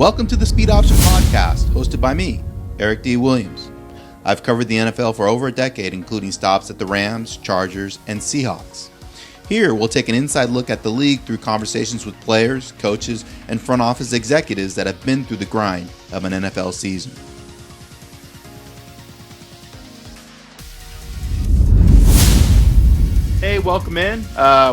Welcome to the Speed Option Podcast, hosted by me, Eric D. Williams. I've covered the NFL for over a decade, including stops at the Rams, Chargers, and Seahawks. Here, we'll take an inside look at the league through conversations with players, coaches, and front office executives that have been through the grind of an NFL season. Hey, welcome in.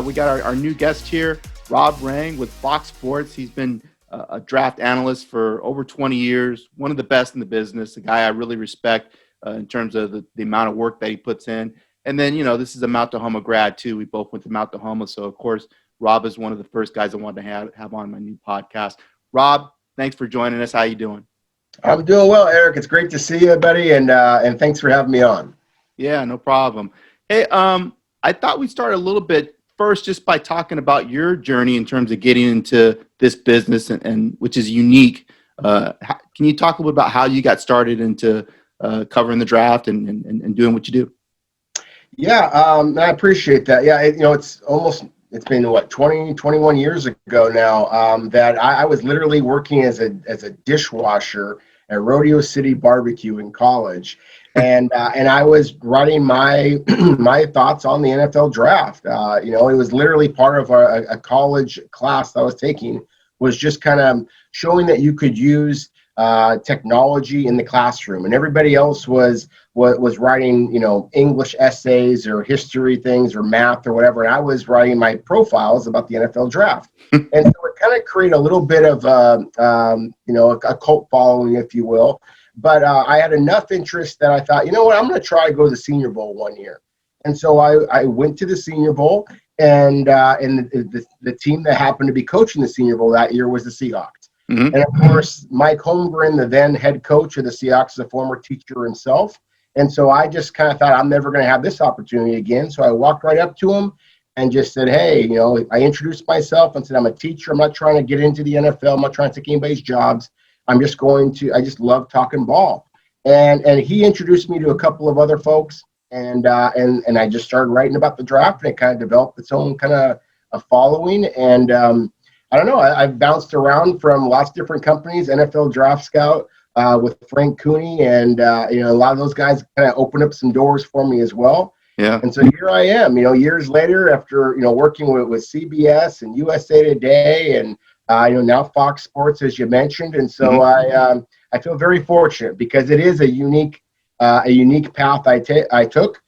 We got our new guest here, Rob Rang with Fox Sports. He's been a draft analyst for over 20 years, one of the best in the business, a guy I really respect in terms of the amount of work that he puts in. And then, this is a Mount Tahoma grad too. We both went to Mount Tahoma. So, of course, Rob is one of the first guys I wanted to have on my new podcast. Rob, thanks for joining us. How you doing? I'm doing well, Eric. It's great to see you, buddy, and thanks for having me on. Yeah, no problem. Hey, I thought we'd start a little bit first just by talking about your journey in terms of getting into this business, and which is unique. Can you talk a little about how you got started into covering the draft and doing what you do? Yeah, I appreciate that. Yeah, it's been 21 years ago now that I was literally working as a dishwasher at Rodeo City Barbecue in college. And I was writing my my thoughts on the NFL draft. It was literally part of a college class that I was taking, was just kind of showing that you could use technology in the classroom, and everybody else was writing English essays or history things or math or whatever, and I was writing my profiles about the NFL draft. And so it kind of created a little bit of a cult following, if you will. But I had enough interest that I thought, I'm going to try to go to the Senior Bowl one year. And so I went to the Senior Bowl, and the team that happened to be coaching the Senior Bowl that year was the Seahawks. Mm-hmm. And, of course, Mike Holmgren, the then head coach of the Seahawks, is a former teacher himself. And so I just kind of thought, I'm never going to have this opportunity again. So I walked right up to him and just said, hey, I introduced myself and said, I'm a teacher. I'm not trying to get into the NFL. I'm not trying to take anybody's jobs. I just love talking ball. And he introduced me to a couple of other folks, and I just started writing about the draft, and it kind of developed its own kind of a following. And I don't know, I've bounced around from lots of different companies, NFL Draft Scout with Frank Cooney, and a lot of those guys kind of opened up some doors for me as well. Yeah. And so here I am, years later, after working with CBS and USA Today and now Fox Sports, as you mentioned. And so mm-hmm. I feel very fortunate, because it is a unique path I took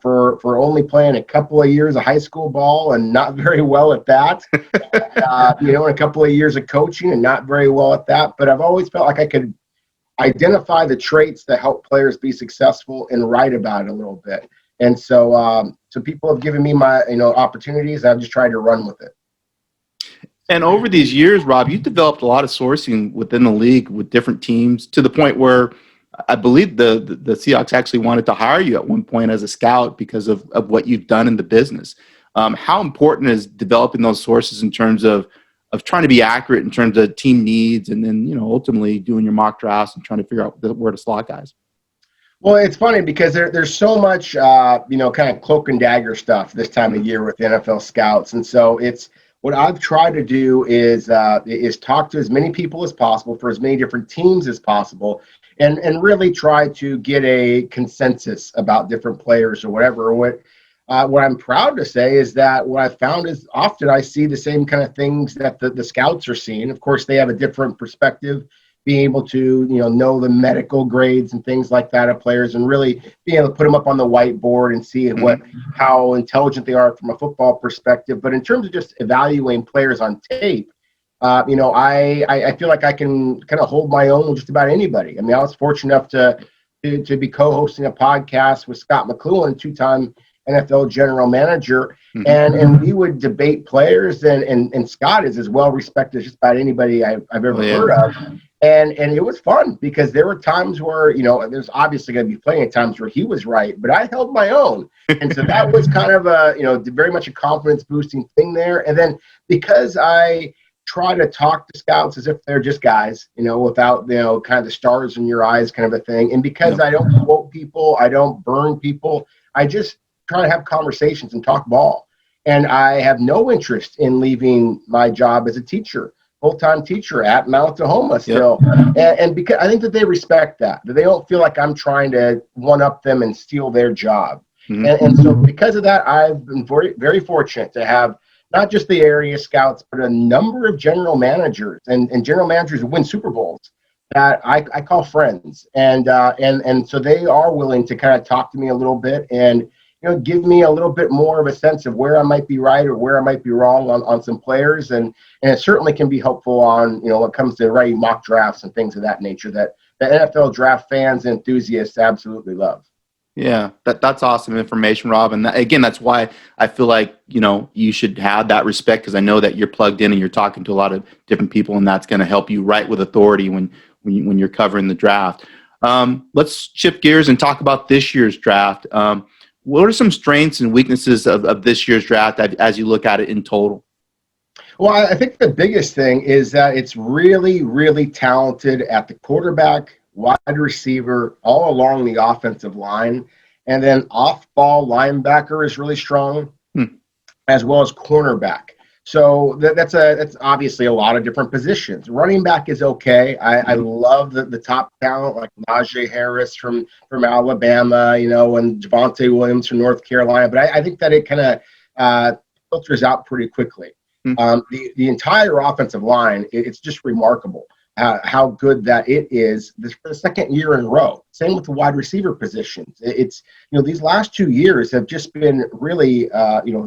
for only playing a couple of years of high school ball and not very well at that. And a couple of years of coaching and not very well at that. But I've always felt like I could identify the traits that help players be successful and write about it a little bit. And so people have given me my opportunities. I've just tried to run with it. And over these years, Rob, you've developed a lot of sourcing within the league with different teams, to the point where I believe the Seahawks actually wanted to hire you at one point as a scout because of what you've done in the business. How important is developing those sources in terms of trying to be accurate in terms of team needs, and then ultimately doing your mock drafts and trying to figure out where to slot guys? Well, it's funny because there's so much kind of cloak and dagger stuff this time of year with the NFL scouts, and so what I've tried to do is talk to as many people as possible for as many different teams as possible, and really try to get a consensus about different players or whatever. What I'm proud to say is that what I've found is often I see the same kind of things that the scouts are seeing. Of course, they have a different perspective, being able to know the medical grades and things like that of players, and really being able to put them up on the whiteboard and see how intelligent they are from a football perspective. But in terms of just evaluating players on tape, I feel like I can kind of hold my own with just about anybody. I mean, I was fortunate enough to be co-hosting a podcast with Scott McCloughan, two-time NFL general manager, and we would debate players, and Scott is as well respected as just about anybody I've ever heard of. And it was fun, because there were times where, there's obviously going to be plenty of times where he was right, but I held my own. And so that was kind of very much a confidence boosting thing there. And then because I try to talk to scouts as if they're just guys, without, kind of the stars in your eyes kind of a thing. And because I don't quote people, I don't burn people, I just try to have conversations and talk ball. And I have no interest in leaving my job as a teacher. full-time teacher at Mount Tahoma Yep. still. And because I think that they respect that they don't feel like I'm trying to one-up them and steal their job. Mm-hmm. And so because of that, I've been very, very fortunate to have not just the area scouts, but a number of general managers and general managers who win Super Bowls that I call friends. And so they are willing to kind of talk to me a little bit and, give me a little bit more of a sense of where I might be right or where I might be wrong on some players. And it certainly can be helpful on, when it comes to writing mock drafts and things of that nature that the NFL draft fans and enthusiasts absolutely love. Yeah, that's awesome information, Rob. And again, that's why I feel like, you should have that respect, because I know that you're plugged in and you're talking to a lot of different people, and that's going to help you write with authority when you're covering the draft. Let's shift gears and talk about this year's draft. What are some strengths and weaknesses of this year's draft as you look at it in total? Well, I think the biggest thing is that it's really, really talented at the quarterback, wide receiver, all along the offensive line. And then off-ball linebacker is really strong, as well as cornerback. So that's obviously a lot of different positions. Running back is okay. I love the top talent like Najee Harris from Alabama, and Javonte Williams from North Carolina. But I think that it kind of filters out pretty quickly. The entire offensive line, it's just remarkable how good that it is for the second year in a row. Same with the wide receiver positions. It's these last 2 years have just been really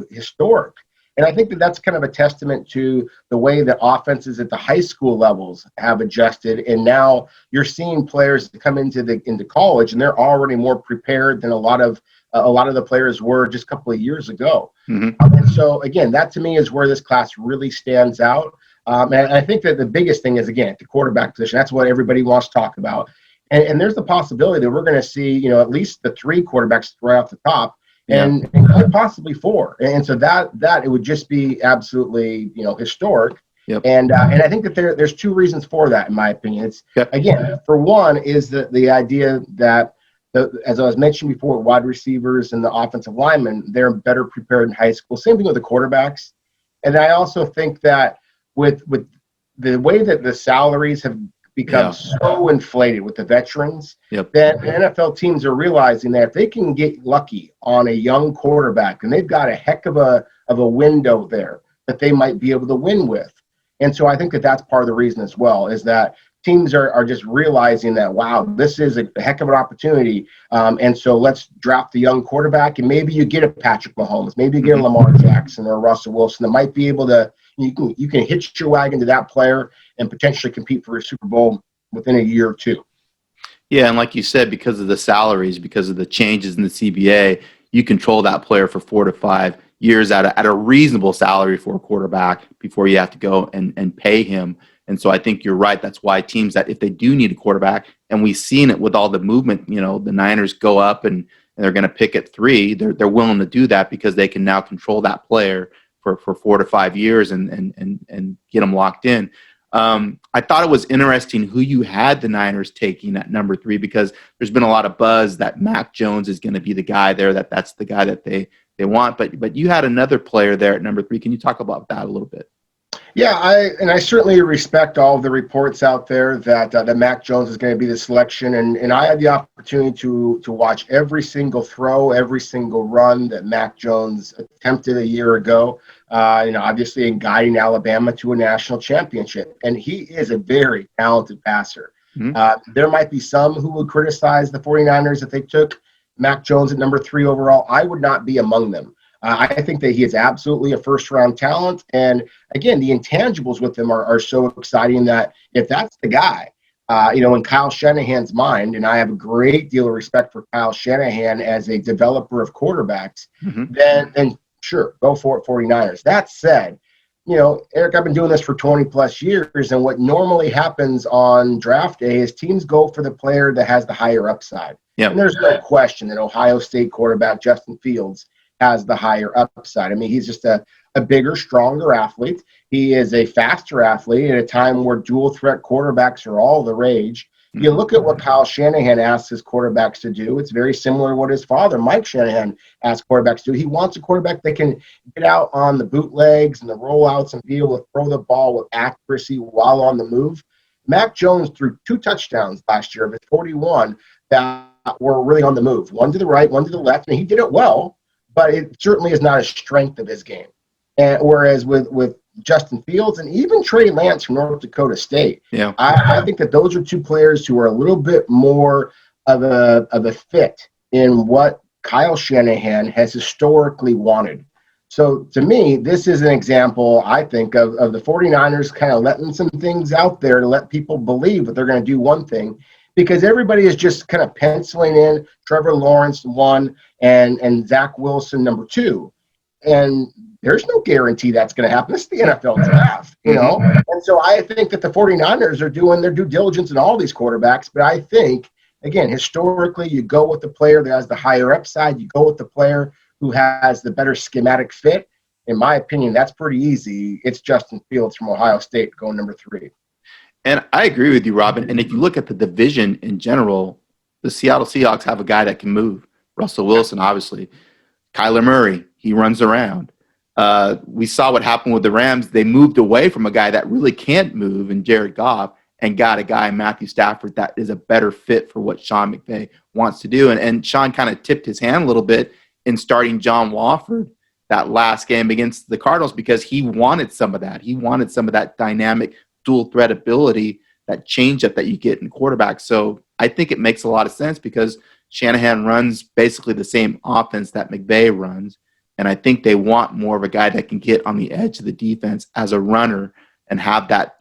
historic. And I think that that's kind of a testament to the way that offenses at the high school levels have adjusted. And now you're seeing players come into college, and they're already more prepared than a lot of the players were just a couple of years ago. Mm-hmm. And so, again, that to me is where this class really stands out. And I think that the biggest thing is, again, at the quarterback position. That's what everybody wants to talk about. And there's the possibility that we're going to see, at least the 3 quarterbacks right off the top. And quite possibly 4, and so that it would just be absolutely historic. Yep. And I think that there's 2 reasons for that, in my opinion. It's again, for one, is the idea that as I was mentioning before, wide receivers and the offensive linemen, they're better prepared in high school. Same thing with the quarterbacks. And I also think that with the way that the salaries have become so inflated with the veterans, that NFL teams are realizing that if they can get lucky on a young quarterback, and they've got a heck of a window there that they might be able to win with. And so I think that that's part of the reason as well, is that teams are just realizing that, wow, this is a heck of an opportunity. And so let's draft the young quarterback, and maybe you get a Patrick Mahomes, maybe you get a Lamar Jackson or a Russell Wilson that might be able to, you can hitch your wagon to that player and potentially compete for a Super Bowl within a year or 2. Yeah, and like you said, because of the salaries, because of the changes in the CBA, you control that player for 4 to 5 years at a reasonable salary for a quarterback before you have to go and pay him. And so I think you're right. That's why teams that if they do need a quarterback, and we've seen it with all the movement, the Niners go up and they're going to pick at 3, they're willing to do that because they can now control that player for 4 to 5 years and get them locked in. I thought it was interesting who you had the Niners taking at number 3, because there's been a lot of buzz that Mac Jones is going to be the guy there, that's the guy that they want. But you had another player there at number 3. Can you talk about that a little bit? Yeah, I certainly respect all of the reports out there that Mac Jones is going to be the selection, and I had the opportunity to watch every single throw, every single run that Mac Jones attempted a year ago. Obviously in guiding Alabama to a national championship, and he is a very talented passer. Mm-hmm. There might be some who would criticize the 49ers if they took Mac Jones at number 3 overall. I would not be among them. I think that he is absolutely a first-round talent. And, again, the intangibles with him are so exciting that if that's the guy, in Kyle Shanahan's mind, and I have a great deal of respect for Kyle Shanahan as a developer of quarterbacks, then sure, go for it, 49ers. That said, Eric, I've been doing this for 20-plus years, and what normally happens on draft day is teams go for the player that has the higher upside. Yep. And there's no question that Ohio State quarterback Justin Fields has the higher upside. I mean, he's just a bigger, stronger athlete. He is a faster athlete at a time where dual threat quarterbacks are all the rage. If you look at what Kyle Shanahan asks his quarterbacks to do, it's very similar to what his father, Mike Shanahan, asked quarterbacks to do. He wants a quarterback that can get out on the bootlegs and the rollouts and be able to throw the ball with accuracy while on the move. Mac Jones threw 2 touchdowns last year of his 41 that were really on the move, one to the right, one to the left, and he did it well, but it certainly is not a strength of his game. And whereas with Justin Fields and even Trey Lance from North Dakota State, Yeah. I think that those are 2 players who are a little bit more of a fit in what Kyle Shanahan has historically wanted. So to me, this is an example, I think, of the 49ers kind of letting some things out there to let people believe that they're going to do one thing, because everybody is just kind of penciling in Trevor Lawrence 1 and Zach Wilson number 2. And there's no guarantee that's going to happen. This is the NFL draft, you know? And so I think that the 49ers are doing their due diligence in all these quarterbacks. But I think, again, historically, you go with the player that has the higher upside. You go with the player who has the better schematic fit. In my opinion, that's pretty easy. It's Justin Fields from Ohio State going number 3. And I agree with you, Robin. And if you look at the division in general, the Seattle Seahawks have a guy that can move. Russell Wilson, obviously. Kyler Murray, he runs around. We saw what happened with the Rams. They moved away from a guy that really can't move in Jared Goff and got a guy, Matthew Stafford, that is a better fit for what Sean McVay wants to do. And Sean kind of tipped his hand a little bit in starting John Wofford that last game against the Cardinals because he wanted some of that. He wanted some of that dynamic dual threat ability, that changeup that you get in quarterbacks. So I think it makes a lot of sense because Shanahan runs basically the same offense that McVay runs. And I think they want more of a guy that can get on the edge of the defense as a runner and have that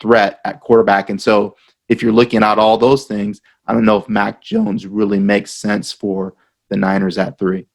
threat at quarterback. And so if you're looking at all those things, I don't know if Mac Jones really makes sense for the Niners at 3.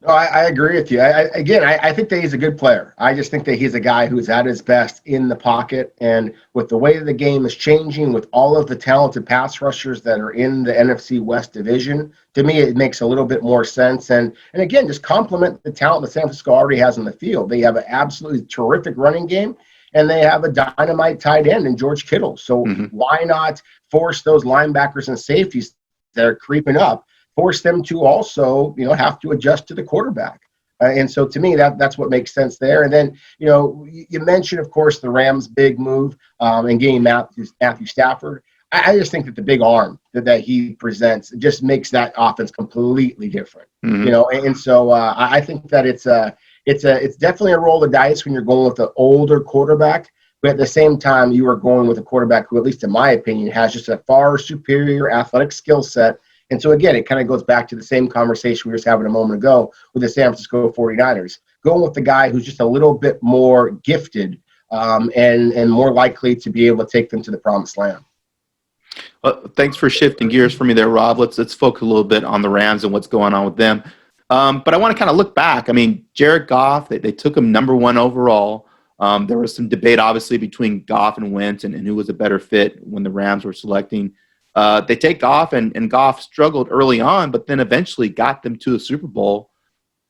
No, I agree with you. I think that he's a good player. I just think that he's a guy who's at his best in the pocket. And with the way the game is changing, with all of the talented pass rushers that are in the NFC West division, to me, it makes a little bit more sense. And again, just complement the talent that San Francisco already has in the field. They have an absolutely terrific running game, and they have a dynamite tight end in George Kittle. So why not force those linebackers and safeties that are creeping up, force them to also, have to adjust to the quarterback. And so to me, that's what makes sense there. And then, you mentioned, of course, the Rams' big move in getting Matthew Stafford. I just think that the big arm that he presents just makes that offense completely different. And so I think that it's definitely a roll of the dice when you're going with an older quarterback. But at the same time, you are going with a quarterback who, at least in my opinion, has just a far superior athletic skill set. And so, again, it kind of goes back to the same conversation we were just having a moment ago with the San Francisco 49ers. Going with the guy who's just a little bit more gifted and more likely to be able to take them to the promised land. Well, thanks for shifting gears for me there, Rob. Let's focus a little bit on the Rams and what's going on with them. But I want to kind of look back. I mean, Jared Goff, they took him number 1 overall. There was some debate, obviously, between Goff and Wentz and who was a better fit when the Rams were selecting. They take Goff, and Goff struggled early on, but then eventually got them to a Super Bowl.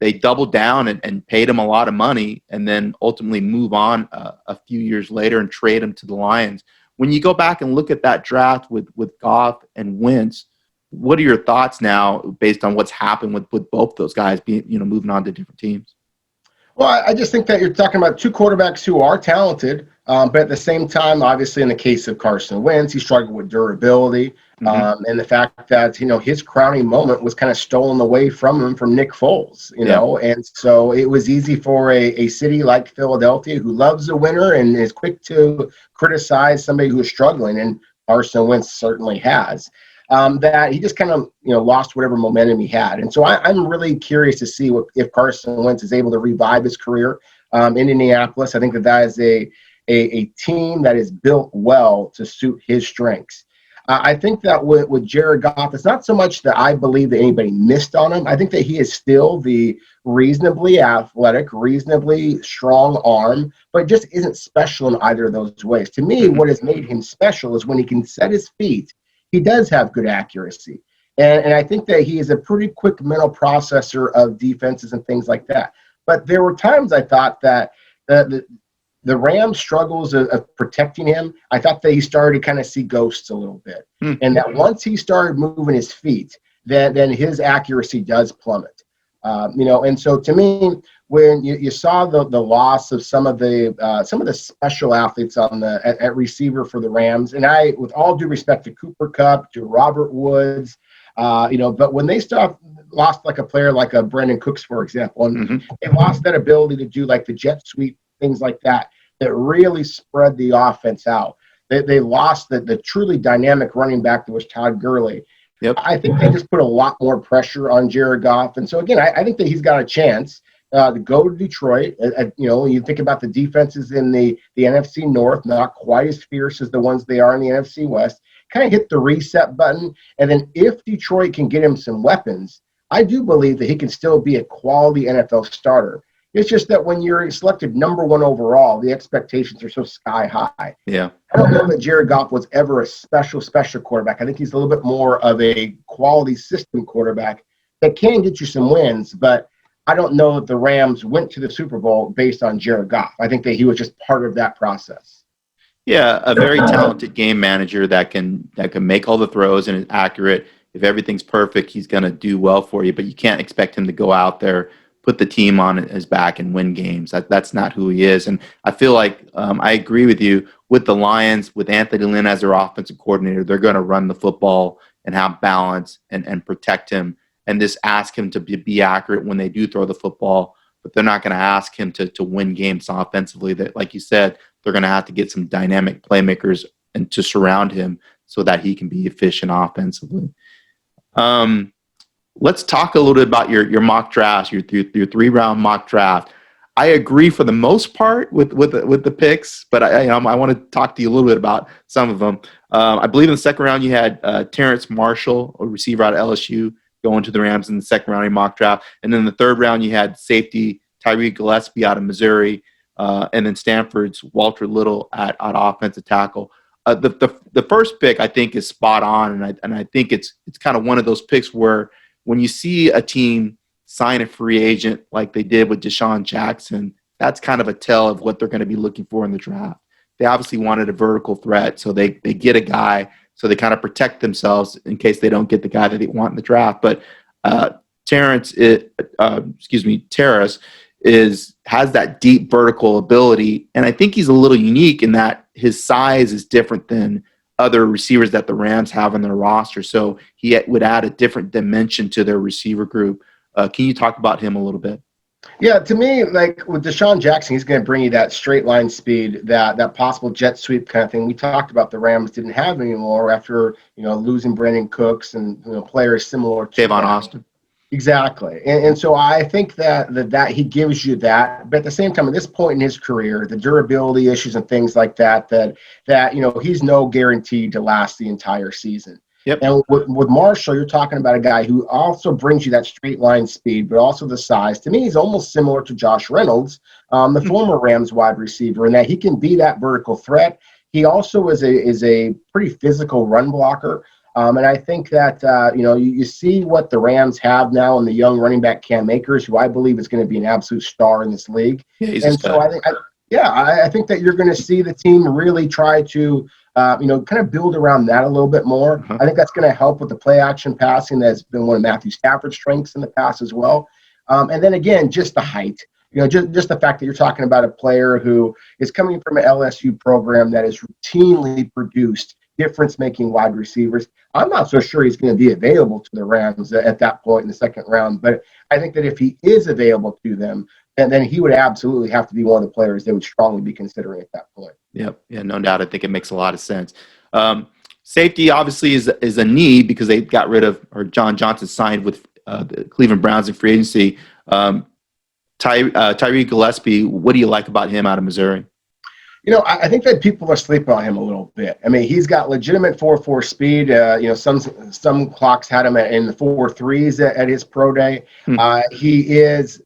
They doubled down and paid him a lot of money and then ultimately move on a few years later and trade him to the Lions. When you go back and look at that draft with Goff and Wentz, what are your thoughts now based on what's happened with both those guys being, moving on to different teams? Well, I just think that you're talking about 2 quarterbacks who are talented, but at the same time, obviously, in the case of Carson Wentz, he struggled with durability and the fact that, his crowning moment was kind of stolen away from him from Nick Foles, know, and so it was easy for a city like Philadelphia who loves a winner and is quick to criticize somebody who is struggling, and Carson Wentz certainly has. That he just kind of lost whatever momentum he had, and so I'm really curious to see if Carson Wentz is able to revive his career in Indianapolis. I think that is a team that is built well to suit his strengths. I think that with Jared Goff, it's not so much that I believe that anybody missed on him. I think that he is still the reasonably athletic, reasonably strong arm, but just isn't special in either of those ways. To me, what has made him special is when he can set his feet. He does have good accuracy. And I think that he is a pretty quick mental processor of defenses and things like that. But there were times I thought that the Rams' struggles of protecting him, I thought that he started to kind of see ghosts a little bit. And that once he started moving his feet, then his accuracy does plummet. And so to me, when you saw the loss of some of the special athletes at receiver for the Rams, and I, with all due respect to Cooper Kupp, to Robert Woods, but when they lost like a player like a Brandon Cooks, for example, and they lost that ability to do like the jet sweep, things like that really spread the offense out. They lost the truly dynamic running back that was Todd Gurley. Yep. I think they just put a lot more pressure on Jared Goff. And so, again, I think that he's got a chance to go to Detroit. You think about the defenses in the NFC North, not quite as fierce as the ones they are in the NFC West, kind of hit the reset button. And then if Detroit can get him some weapons, I do believe that he can still be a quality NFL starter. It's just that when you're selected number 1 overall, the expectations are so sky high. Yeah. I don't know that Jared Goff was ever a special quarterback. I think he's a little bit more of a quality system quarterback that can get you some wins, but I don't know that the Rams went to the Super Bowl based on Jared Goff. I think that he was just part of that process. Yeah, a very talented game manager that can make all the throws and is accurate. If everything's perfect, he's going to do well for you, but you can't expect him to go out there, put the team on his back and win games. That's not who he is. And I feel like I agree with you with the Lions, with Anthony Lynn as their offensive coordinator. They're going to run the football and have balance and protect him and just ask him to be accurate when they do throw the football. But they're not going to ask him to win games offensively. That, like you said, they're going to have to get some dynamic playmakers and to surround him so that he can be efficient offensively. Let's talk a little bit about your mock drafts, your 3-round mock draft. I agree for the most part with the picks, but I want to talk to you a little bit about some of them. I believe in the second round you had Terrence Marshall, a receiver out of LSU, going to the Rams in the second round of your mock draft, and then in the third round you had safety Tyree Gillespie out of Missouri, and then Stanford's Walter Little at offensive tackle. The first pick I think is spot on, and I think it's kind of one of those picks where when you see a team sign a free agent like they did with Deshaun Jackson, that's kind of a tell of what they're going to be looking for in the draft. They obviously wanted a vertical threat, so they get a guy, so they kind of protect themselves in case they don't get the guy that they want in the draft. But Terrace has that deep vertical ability, and I think he's a little unique in that his size is different than other receivers that the Rams have on their roster. So he would add a different dimension to their receiver group. Can you talk about him a little bit? Yeah, to me, like with Deshaun Jackson, he's going to bring you that straight line speed, that possible jet sweep kind of thing. We talked about the Rams didn't have anymore after losing Brandon Cooks and players similar to Tavon Austin. Exactly. And so I think that he gives you that. But at the same time, at this point in his career, the durability issues and things like that he's no guarantee to last the entire season. Yep. And with Marshall, you're talking about a guy who also brings you that straight line speed, but also the size. To me, he's almost similar to Josh Reynolds, the former Rams wide receiver, in that he can be that vertical threat. He also is a pretty physical run blocker. And I think that, you see what the Rams have now in the young running back Cam Akers, who I believe is going to be an absolute star in this league. Yeah, and so I think that you're going to see the team really try to, kind of build around that a little bit more. Uh-huh. I think that's going to help with the play action passing that's been one of Matthew Stafford's strengths in the past as well. And then again, just the height. Just the fact that you're talking about a player who is coming from an LSU program that has routinely produced difference-making wide receivers. I'm not so sure he's going to be available to the Rams at that point in the second round, but I think that if he is available to them, then he would absolutely have to be one of the players they would strongly be considering at that point. Yep. Yeah, no doubt. I think it makes a lot of sense. Safety obviously is a need because they got rid of, or John Johnson signed with the Cleveland Browns in free agency. Tyree Gillespie, what do you like about him out of Missouri? I think that people are sleeping on him a little bit. I mean, he's got legitimate 4.4 speed. Some clocks had him in the 4.3s at his pro day. His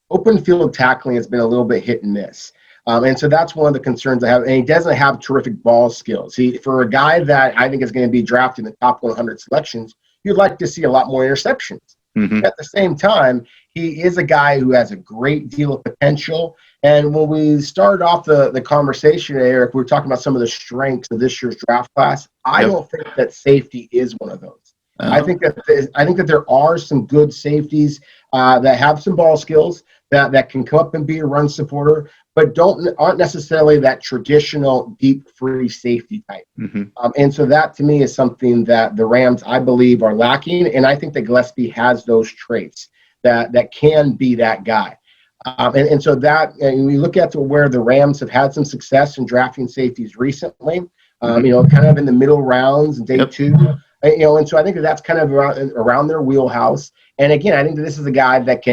open field tackling has been a little bit hit and miss. And so that's one of the concerns I have. And he doesn't have terrific ball skills. For a guy that I think is going to be drafted in the top 100 selections, you'd like to see a lot more interceptions. Mm-hmm. At the same time, he is a guy who has a great deal of potential. And when we started off the conversation, Eric, we were talking about some of the strengths of this year's draft class. I Yep. don't think that safety is one of those. I Oh. think that there are some good safeties that have some ball skills that can come up and be a run supporter, but aren't necessarily that traditional deep free safety type. Mm-hmm. And so that to me is something that the Rams, I believe, are lacking. And I think that Gillespie has those traits that can be that guy. And so that, and we look at where the Rams have had some success in drafting safeties recently, kind of in the middle rounds, day Yep. two. And so I think that's kind of around their wheelhouse. And again, I think that this is a guy that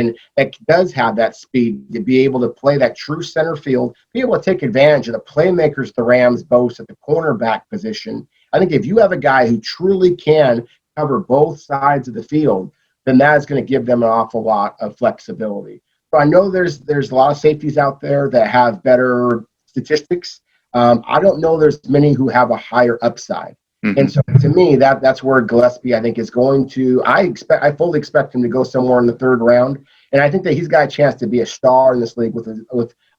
does have that speed to be able to play that true center field, be able to take advantage of the playmakers the Rams boast at the cornerback position. I think if you have a guy who truly can cover both sides of the field, then that is going to give them an awful lot of flexibility. So I know there's a lot of safeties out there that have better statistics. I don't know there's many who have a higher upside. Mm-hmm. And so to me, that's where Gillespie, I think, is going to. I fully expect him to go somewhere in the third round, and I think that he's got a chance to be a star in this league with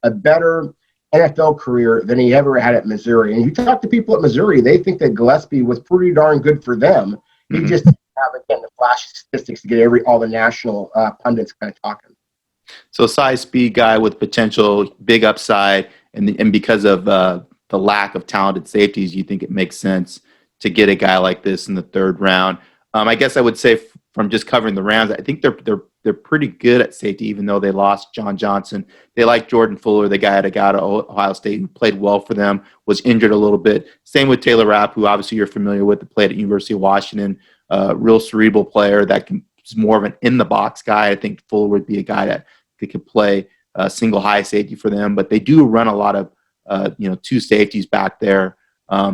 a better NFL career than he ever had at Missouri. And you talk to people at Missouri, they think that Gillespie was pretty darn good for them. He Mm-hmm. just didn't have, again, the flashy statistics to get all the national pundits kind of talking. So size, speed guy with potential, big upside, and because of the lack of talented safeties, you think it makes sense to get a guy like this in the third round. I guess I would say from just covering the Rams, I think they're pretty good at safety, even though they lost John Johnson. They like Jordan Fuller, the guy out of Ohio State who played well for them, was injured a little bit. Same with Taylor Rapp, who obviously you're familiar with, that played at University of Washington, real cerebral player that is more of an in-the-box guy. I think Fuller would be a guy that could play single high safety for them, but they do run a lot of two safeties back there.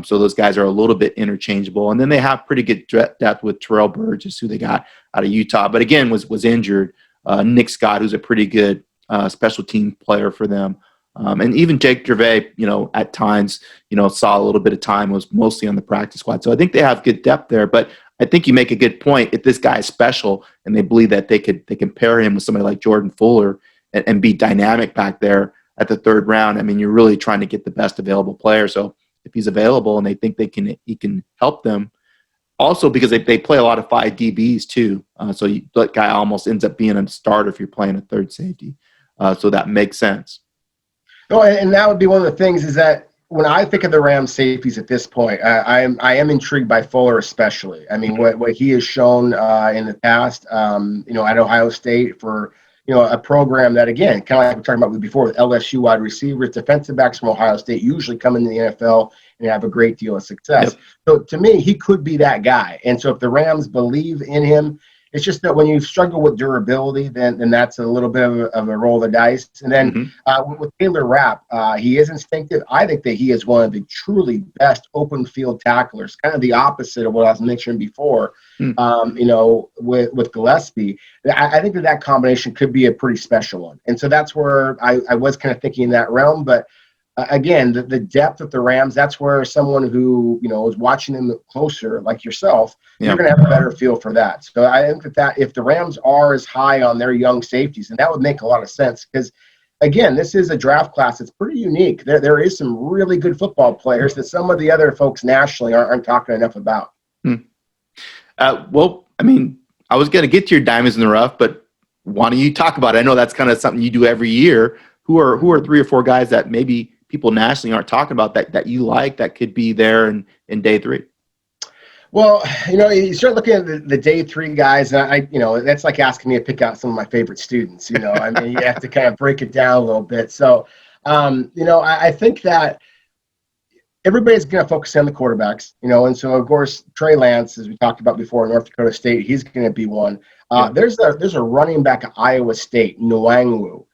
So those guys are a little bit interchangeable. And then they have pretty good depth with Terrell Burgess, who they got out of Utah, but again, was injured. Nick Scott, who's a pretty good special team player for them. And even Jake Gervais, at times, saw a little bit of time, was mostly on the practice squad. So I think they have good depth there, but I think you make a good point. If this guy is special and they believe that they can pair him with somebody like Jordan Fuller and be dynamic back there at the third round, I mean, you're really trying to get the best available player. So if he's available and they think he can help them, also because they play a lot of 5 DBs too. So that guy almost ends up being a starter if you're playing a third safety. So that makes sense. No, and that would be one of the things is that when I think of the Rams safeties at this point, I am intrigued by Fuller especially. I mean, what he has shown in the past, at Ohio State for a program that, again, kind of like we were talking about before with LSU wide receivers, defensive backs from Ohio State usually come into the NFL and have a great deal of success. Yep. So to me, he could be that guy. And so if the Rams believe in him, it's just that when you struggle with durability, then that's a little bit of a roll of the dice. And then with Taylor Rapp, he is instinctive. I think that he is one of the truly best open field tacklers, kind of the opposite of what I was mentioning before, with Gillespie. I think that combination could be a pretty special one. And so that's where I was kind of thinking in that realm. But again, the depth of the Rams, that's where someone who, is watching them closer, like yourself, you're going to have a better feel for that. So I think that if the Rams are as high on their young safeties, and that would make a lot of sense because, again, this is a draft class that's pretty unique. There is some really good football players that some of the other folks nationally aren't talking enough about. Well, I mean, I was going to get to your diamonds in the rough, but why don't you talk about it? I know that's kind of something you do every year. Who are 3 or 4 guys that maybe people nationally aren't talking about that you like that could be there in day 3? Well, you start looking at the day 3 guys, and that's like asking me to pick out some of my favorite students. I mean, you have to kind of break it down a little bit. So, I think that everybody's going to focus on the quarterbacks, and so of course Trey Lance, as we talked about before, North Dakota State, he's going to be one. There's a running back at Iowa State, Nwangwu.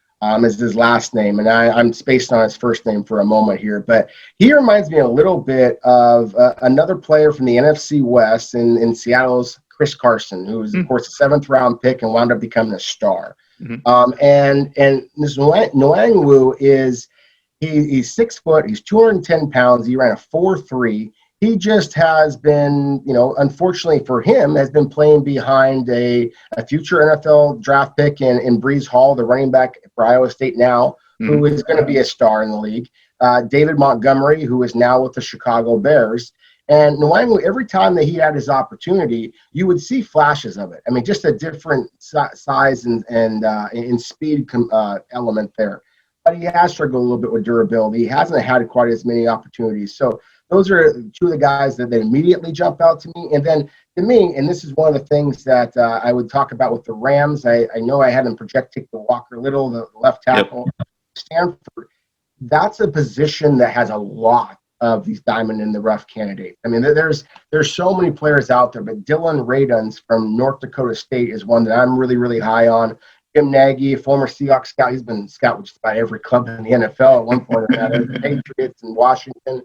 Is his last name, and I'm spaced on his first name for a moment here, but he reminds me a little bit of another player from the NFC West in Seattle's Chris Carson, who was, of course, a 7th-round pick and wound up becoming a star. And this Nwangwu he's 6 foot, he's 210 pounds, he ran a 4.3. He just has been, unfortunately for him, has been playing behind a future NFL draft pick in Breece Hall, the running back for Iowa State now, who is going to be a star in the league. David Montgomery, who is now with the Chicago Bears. And Nwangwu, every time that he had his opportunity, you would see flashes of it. I mean, just a different size and speed element there. But he has struggled a little bit with durability. He hasn't had quite as many opportunities. So those are two of the guys that immediately jump out to me. And then to me, and this is one of the things that I would talk about with the Rams, I know I had them project the Walker Little, the left tackle, Stanford. That's a position that has a lot of these diamond in the rough candidates. I mean, there's so many players out there, but Dylan Raduns from North Dakota State is one that I'm really, really high on. Jim Nagy, a former Seahawks scout, he's been scout with just about every club in the NFL at one point or another, the Patriots and Washington.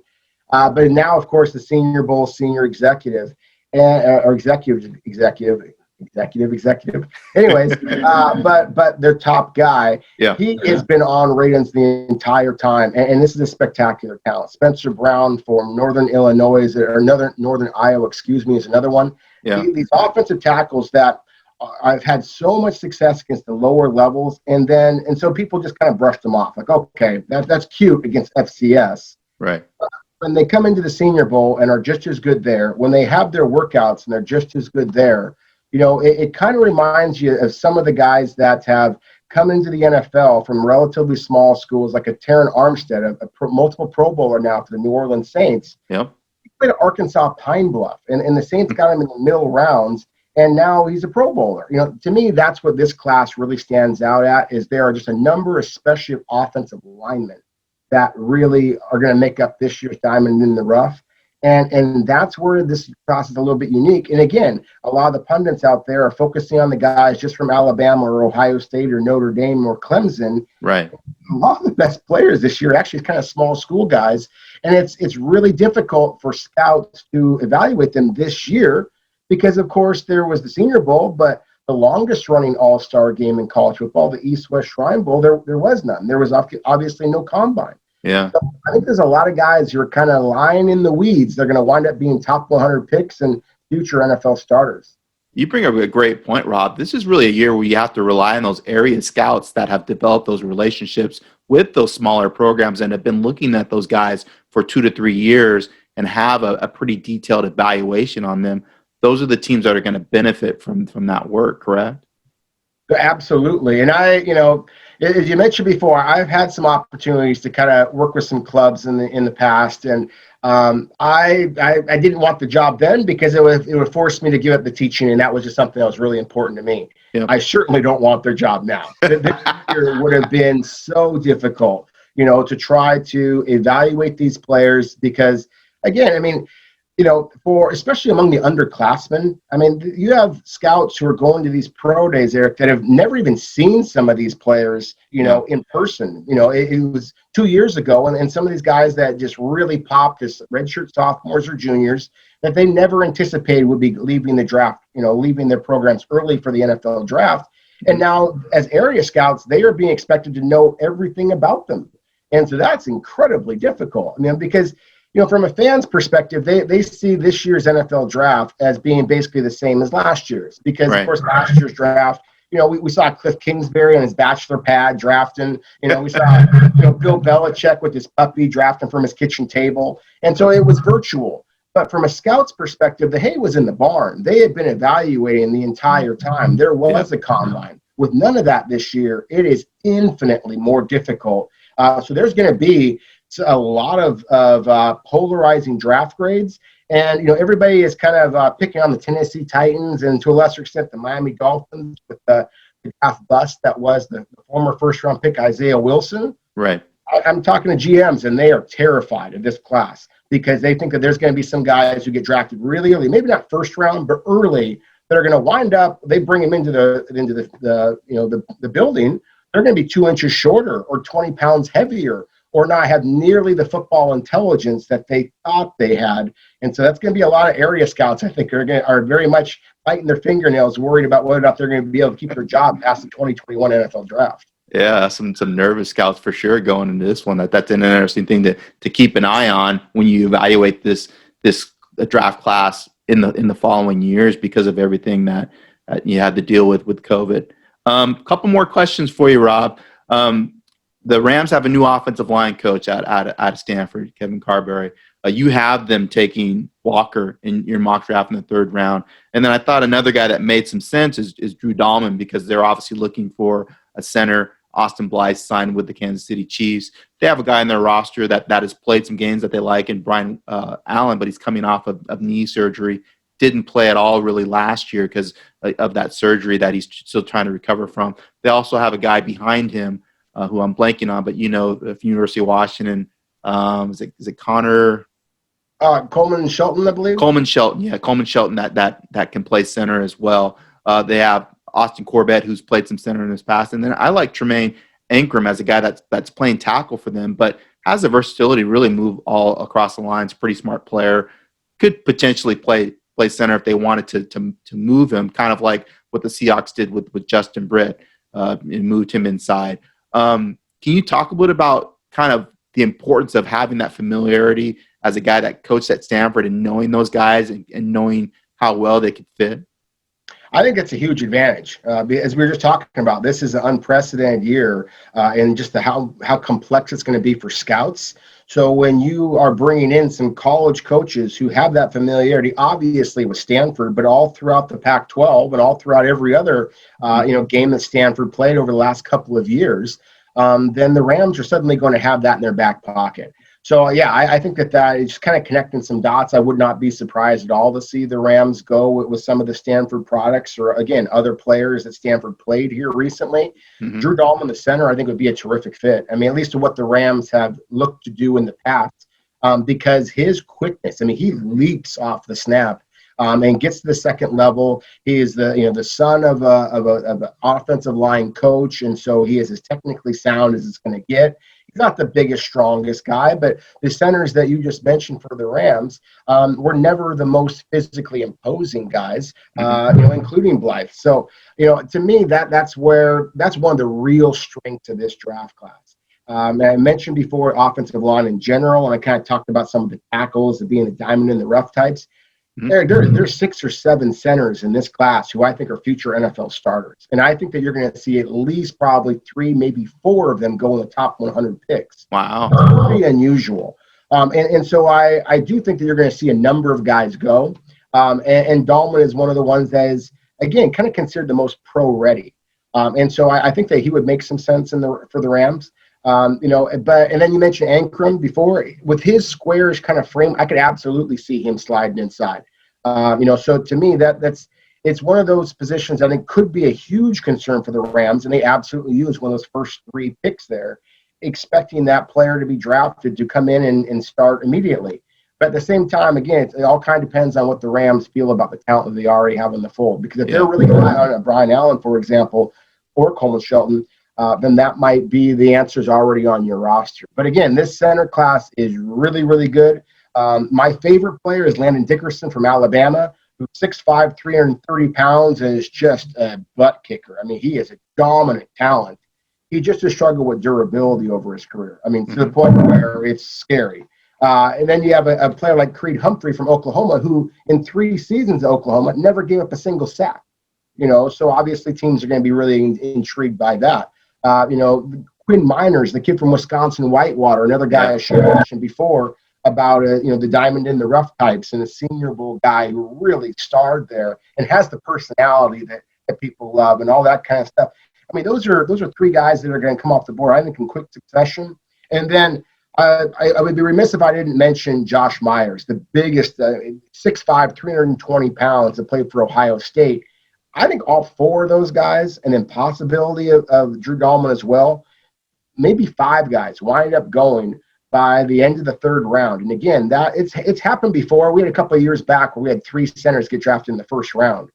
But now, of course, the Senior Bowl senior executive, or executive. Anyways, but their top guy, he has been on Raduns the entire time, and this is a spectacular talent. Spencer Brown from Northern Illinois, or Northern Iowa, is another one. These offensive tackles that I've had so much success against the lower levels, and so people just kind of brushed them off, like, okay, that's cute against FCS, right? When they come into the Senior Bowl and are just as good there, when they have their workouts and they're just as good there, you know, it kind of reminds you of some of the guys that have come into the NFL from relatively small schools, like a Terran Armstead, multiple Pro Bowler now for the New Orleans Saints. Yep. He played at Arkansas Pine Bluff, and the Saints got him in the middle rounds, and now he's a Pro Bowler. You know, to me, that's what this class really stands out at, is there are just a number, especially of offensive linemen, that really are going to make up this year's diamond in the rough. And that's where this class is a little bit unique. And again, a lot of the pundits out there are focusing on the guys just from Alabama or Ohio State or Notre Dame or Clemson. Right. A lot of the best players this year actually kind of small school guys. And it's really difficult for scouts to evaluate them this year because, of course, there was the Senior Bowl, but the longest running all-star game in college football, the East-West Shrine Bowl, there was none. There was obviously no combine. Yeah. So I think there's a lot of guys who are kind of lying in the weeds. They're going to wind up being top 100 picks and future NFL starters. You bring up a great point, Rob. This is really a year where you have to rely on those area scouts that have developed those relationships with those smaller programs and have been looking at those guys for 2 to 3 years and have a pretty detailed evaluation on them. Those are the teams that are going to benefit from that work, correct? Absolutely. And as you mentioned before, I've had some opportunities to kind of work with some clubs in the past, and I didn't want the job then because it would force me to give up the teaching, and that was just something that was really important to me. Yep. I certainly don't want their job now. This year would have been so difficult, to try to evaluate these players because, again, I mean, for especially among the underclassmen, I mean, you have scouts who are going to these pro days, Eric, that have never even seen some of these players, in person. It was 2 years ago, and some of these guys that just really popped as redshirt sophomores or juniors that they never anticipated would be leaving the draft, leaving their programs early for the NFL draft. And now, as area scouts, they are being expected to know everything about them. And so that's incredibly difficult. I mean, because from a fan's perspective, they see this year's NFL draft as being basically the same as last year's because, Of course, last year's draft, we saw Cliff Kingsbury on his bachelor pad drafting. We saw, Bill Belichick with his puppy drafting from his kitchen table. And so it was virtual. But from a scout's perspective, the hay was in the barn. They had been evaluating the entire time. There was a combine. With none of that this year, it is infinitely more difficult. So there's going to be a lot of polarizing draft grades. And, everybody is kind of picking on the Tennessee Titans and to a lesser extent the Miami Dolphins with the draft bust that was the former first-round pick Isaiah Wilson. Right. I'm talking to GMs, and they are terrified of this class because they think that there's going to be some guys who get drafted really early, maybe not first round, but early, that are going to wind up, they bring them into the building, they're going to be 2 inches shorter or 20 pounds heavier, or not have nearly the football intelligence that they thought they had. And so that's going to be a lot of area scouts, I think, are very much biting their fingernails, worried about whether or not they're going to be able to keep their job past the 2021 NFL draft. Yeah, some nervous scouts for sure going into this one. That's an interesting thing to keep an eye on when you evaluate this draft class in the following years because of everything that you had to deal with COVID. Couple more questions for you, Rob. The Rams have a new offensive line coach out of Stanford, Kevin Carberry. You have them taking Walker in your mock draft in the 3rd round. And then I thought another guy that made some sense is Drew Dahlman, because they're obviously looking for a center. Austin Blythe signed with the Kansas City Chiefs. They have a guy in their roster that has played some games that they like, and Brian Allen, but he's coming off of knee surgery. Didn't play at all really last year because of that surgery that he's still trying to recover from. They also have a guy behind him who I'm blanking on, but the University of Washington, is it Connor? Coleman Shelton, I believe. Coleman Shelton, yeah, Coleman Shelton that can play center as well. They have Austin Corbett, who's played some center in his past, and then I like Tremaine Ankrum as a guy that's playing tackle for them, but has the versatility to really move all across the lines. Pretty smart player, could potentially play center if they wanted to move him, kind of like what the Seahawks did with Justin Britt, and moved him inside. Can you talk a little about kind of the importance of having that familiarity as a guy that coached at Stanford and knowing those guys and knowing how well they could fit? I think it's a huge advantage. As we were just talking about, this is an unprecedented year, and just how complex it's going to be for scouts. So when you are bringing in some college coaches who have that familiarity, obviously with Stanford, but all throughout the Pac-12 and all throughout every other game that Stanford played over the last couple of years, then the Rams are suddenly going to have that in their back pocket. So, yeah, I think that is kind of connecting some dots. I would not be surprised at all to see the Rams go with some of the Stanford products or, again, other players that Stanford played here recently. Mm-hmm. Drew Dahlman, the center, I think would be a terrific fit. I mean, at least to what the Rams have looked to do in the past, because his quickness, I mean, he leaps off the snap. And gets to the second level. He is the son of an offensive line coach, and so he is as technically sound as it's going to get. He's not the biggest, strongest guy, but the centers that you just mentioned for the Rams were never the most physically imposing guys, including Blythe. So, to me, that's one of the real strengths of this draft class. And I mentioned before offensive line in general, and I kind of talked about some of the tackles of being the diamond in the rough types. There's 6 or 7 centers in this class who I think are future NFL starters. And I think that you're going to see at least probably 3, maybe 4 of them go in the top 100 picks. Wow. That's pretty unusual. And so I do think that you're going to see a number of guys go. And Dahlman is one of the ones that is, again, kind of considered the most pro-ready. And so I think that he would make some sense for the Rams. And then you mentioned Ankrum before. With his squarish kind of frame, I could absolutely see him sliding inside. So to me, it's one of those positions I think could be a huge concern for the Rams, and they absolutely use one of those first 3 picks there, expecting that player to be drafted to come in and start immediately. But at the same time, again, it all kind of depends on what the Rams feel about the talent that they already have in the fold. Because if they're really relying on Brian Allen, for example, or Coleman Shelton, then that might be the answers already on your roster. But again, this center class is really, really good. My favorite player is Landon Dickerson from Alabama, who's 6'5", 330 pounds, and is just a butt kicker. I mean, he is a dominant talent. He just has struggled with durability over his career. I mean, to the point where it's scary. And then you have a player like Creed Humphrey from Oklahoma, who in 3 seasons at Oklahoma never gave up a single sack. So obviously teams are going to be really intrigued by that. Quinn Miners, the kid from Wisconsin Whitewater, another guy I should have mentioned before about the diamond in the rough types, and a Senior Bowl guy who really starred there and has the personality that people love and all that kind of stuff. I mean, those are 3 guys that are going to come off the board, I think, in quick succession. And then I would be remiss if I didn't mention Josh Myers, the biggest 6'5", 320 pounds that played for Ohio State. I think all 4 of those guys, and then possibility of Drew Dahlman as well, maybe 5 guys wind up going by the end of the 3rd round. And again, that it's happened before. We had a couple of years back where we had 3 centers get drafted in the 1st round,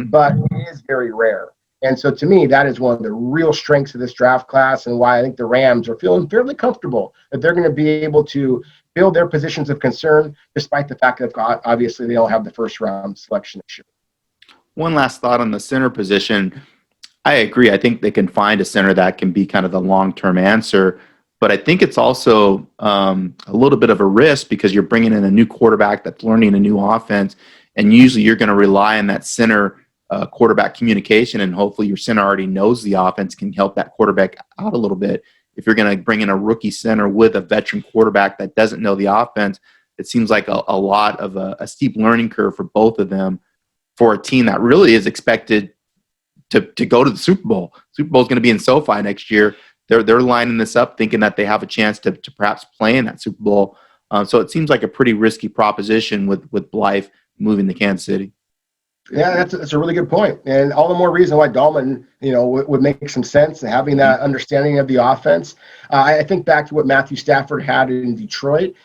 but it is very rare. And so to me, that is one of the real strengths of this draft class, and why I think the Rams are feeling fairly comfortable that they're going to be able to build their positions of concern, despite the fact that obviously they don't have the 1st round selection this year. One last thought on the center position. I agree. I think they can find a center that can be kind of the long-term answer, but I think it's also a little bit of a risk because you're bringing in a new quarterback that's learning a new offense, and usually you're going to rely on that center quarterback communication, and hopefully your center already knows the offense, can help that quarterback out a little bit. if you're going to bring in a rookie center with a veteran quarterback that doesn't know the offense, it seems like a lot of a steep learning curve for both of them for a team that really is expected to go to the Super Bowl. Super Bowl is going to be in SoFi next year. They're lining this up thinking that they have a chance to perhaps play in that Super Bowl. So it seems like a pretty risky proposition with Blythe moving to Kansas City. Yeah, that's a really good point, and all the more reason why Dahlman, would make some sense, having that understanding of the offense. I think back to what Matthew Stafford had in Detroit.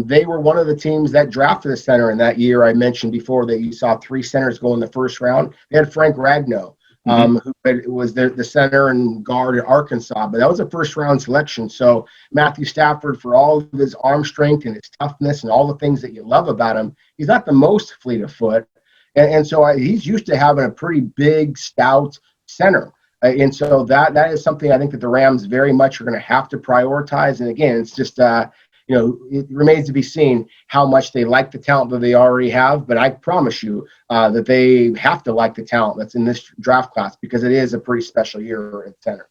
They were one of the teams that drafted a center in that year. I mentioned before that you saw 3 centers go in the first round. They had Frank Ragnow, who was the center and guard at Arkansas, but that was a first-round selection. So Matthew Stafford, for all of his arm strength and his toughness and all the things that you love about him, he's not the most fleet of foot. And so he's used to having a pretty big, stout center. And so that is something I think that the Rams very much are going to have to prioritize. And again, it's just, it remains to be seen how much they like the talent that they already have. But I promise you that they have to like the talent that's in this draft class, because it is a pretty special year at center.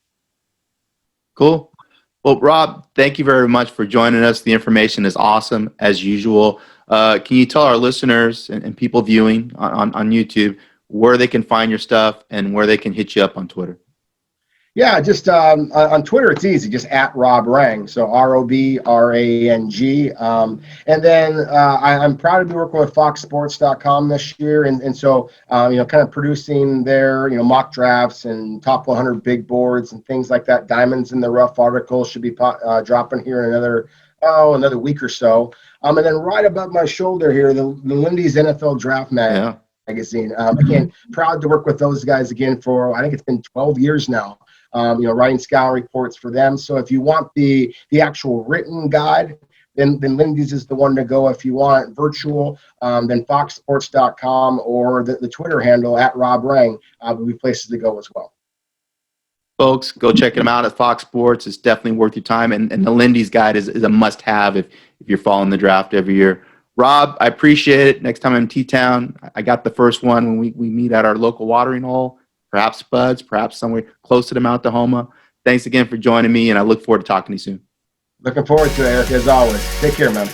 Cool. Well, Rob, thank you very much for joining us. The information is awesome, as usual. Can you tell our listeners and people viewing on YouTube where they can find your stuff and where they can hit you up on Twitter? Yeah, just on Twitter, it's easy, just at Rob Rang, so ROBRANG. And then I'm proud to be working with FoxSports.com this year, and so kind of producing their mock drafts and top 100 big boards and things like that. Diamonds in the Rough article should be dropping here in another week or so. And then right above my shoulder here, the Lindy's NFL Draft magazine. Again, proud to work with those guys again for, I think it's been 12 years now. Writing scouting reports for them. So if you want the actual written guide, then Lindy's is the one to go. If you want virtual, then FoxSports.com or the Twitter handle at Rob Rang will be places to go as well. Folks, go check them out at Fox Sports. It's definitely worth your time. And the Lindy's guide is a must-have if you're following the draft every year. Rob, I appreciate it. Next time I'm in T-Town, I got the first one when we meet at our local watering hole. Perhaps Spuds, perhaps somewhere close to the Mount Tahoma. Thanks again for joining me, and I look forward to talking to you soon. Looking forward to it, Eric, as always. Take care, man.